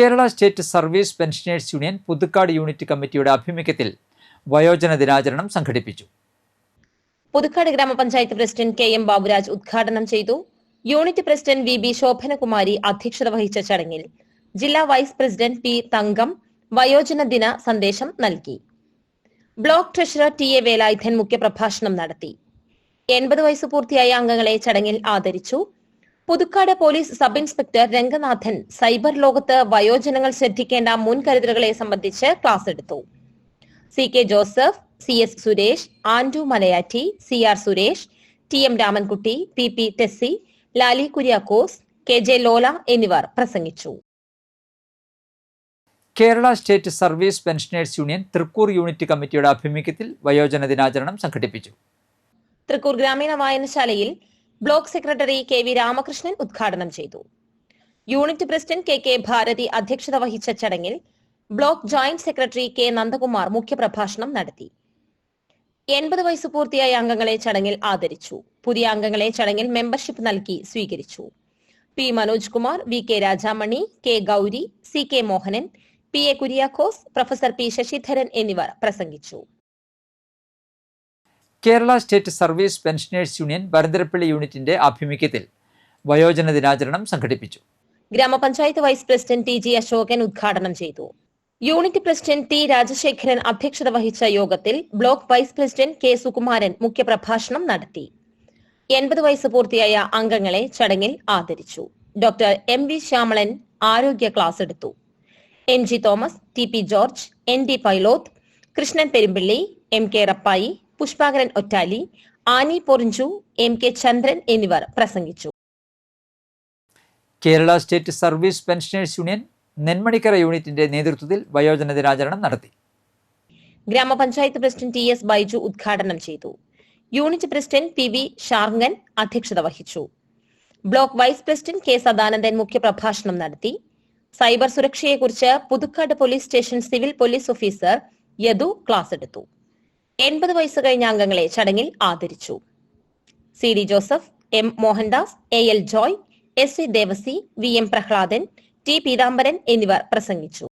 Kerala state service pensioners union Puthukkad unit കമ്മിറ്റിയുടെ ആഭിമുഖ്യത്തിൽ വയോജന ദിനാചരണം സംഘടിപ്പിച്ചു. പുതുക്കാട് ഗ്രാമപഞ്ചായത്ത് പ്രസിഡന്റ് KM ബാബുരാജ് ഉദ്ഘാടനം ചെയ്തു. യൂണിറ്റ് പ്രസിഡന്റ് VB ശോഭനകുമാരി അധ്യക്ഷത വഹിച്ച ചടങ്ങിൽ ജില്ലാ വൈസ് പ്രസിഡന്റ് P തങ്കം വയോജന ദിന സന്ദേശം നൽകി. ബ്ലോക്ക് ട്രഷറർ TA വേലായുധൻ മുഖ്യപ്രഭാഷണം നടത്തി. 80 വയസ്സ് പൂർത്തിയായ അംഗങ്ങളെ ചടങ്ങിൽ ആദരിച്ചു. Puthukkad police sub inspector Ranganathan cyber ലോകത്ത് വയോജനങ്ങൾ ശ്രദ്ധിക്കേണ്ട മുൻകരുതലുകളെ സംബന്ധിച്ച് ക്ലാസ് എടുത്തു. CK Joseph, CS Suresh, Andu Malayatti, CR Suresh, TM Ramankutty, PP Tessy, Lali Kuriakose, KJ Lola എന്നിവർ പ്രസംഗിച്ചു. Kerala state service pensioners union Thrikkur unit കമ്മിറ്റിയുടെ ആഭിമുഖ്യത്തിൽ വയോജന ദിനാചരണം സംഘടിപ്പിച്ചു. തൃക്കൂർ ഗ്രാമീണ വായനശാലയിൽ ബ്ലോക്ക് സെക്രട്ടറി KV രാമകൃഷ്ണൻ ഉദ്ഘാടനം ചെയ്തു. യൂണിറ്റ് പ്രസിഡന്റ് KK ഭാരതി അധ്യക്ഷത വഹിച്ച ചടങ്ങിൽ block joint secretary K Nandakumar മുഖ്യപ്രഭാഷണം നടത്തി. 80 വയസ്സ് പൂർത്തിയായ അംഗങ്ങളെ ചടങ്ങിൽ ആദരിച്ചു. പുതിയ അംഗങ്ങളെ ചടങ്ങിൽ മെമ്പർഷിപ്പ് നൽകി സ്വീകരിച്ചു. P Manoj Kumar, VK Rajamani, K Gauri, CK Mohanan, PA Kuriakose, professor P Sasidharan എന്നിവർ പ്രസംഗിച്ചു. Kerala state service pensioners union Varantharappilly യൂണിറ്റിന്റെ ആഭിമുഖ്യത്തിൽ വയോജന ദിനാചരണം സംഘടിപ്പിച്ചു. ഗ്രാമപഞ്ചായത്ത് വൈസ് പ്രസിഡന്റ് TG അശോകൻ ഉദ്ഘാടനം ചെയ്തു. യൂണിറ്റ് പ്രസിഡന്റ് T രാജശേഖരൻ അധ്യക്ഷത വഹിച്ച യോഗത്തിൽ block vice president K Sukumaran മുഖ്യപ്രഭാഷണം നടത്തി. 80 വയസ്സ് പൂർത്തിയായ അംഗങ്ങളെ ചടങ്ങിൽ ആദരിച്ചു. ഡോക്ടർ MV ശ്യാമളൻ ആരോഗ്യ ക്ലാസ് എടുത്തു. NG Thomas, TP George, ND Pailoth, Krishnan Perumpilly, MK Rappai, Pushpakaran Ottali, Annie Porinju, MK Chandran എന്നിവർ പ്രസംഗിച്ചു. Kerala state service pensioners union Nenmanikkara യൂണിറ്റിന്റെ നേതൃത്വത്തിൽ വയോജന ദിനാചരണം നടത്തി. ഗ്രാമപഞ്ചായത്ത് പ്രസിഡന്റ് TS ബൈജു ഉദ്ഘാടനം ചെയ്തു. യൂണിറ്റ് പ്രസിഡന്റ് PV ഷാർങ്ങൻ അധ്യക്ഷത വഹിച്ചു. Block vice president K Sadanandan മുഖ്യപ്രഭാഷണം നടത്തി. സൈബർ സുരക്ഷയെക്കുറിച്ച് Puthukkad police station civil police officer Yadu class എടുത്തു. 80 വയസ്സ് കഴിഞ്ഞ അംഗങ്ങളെ ചടങ്ങിൽ ആദരിച്ചു. CD Joseph, M Mohandas, AL Joy, SC Devasi, VM Prahladan, T Peethambaran എന്നിവർ പ്രസംഗിച്ചു.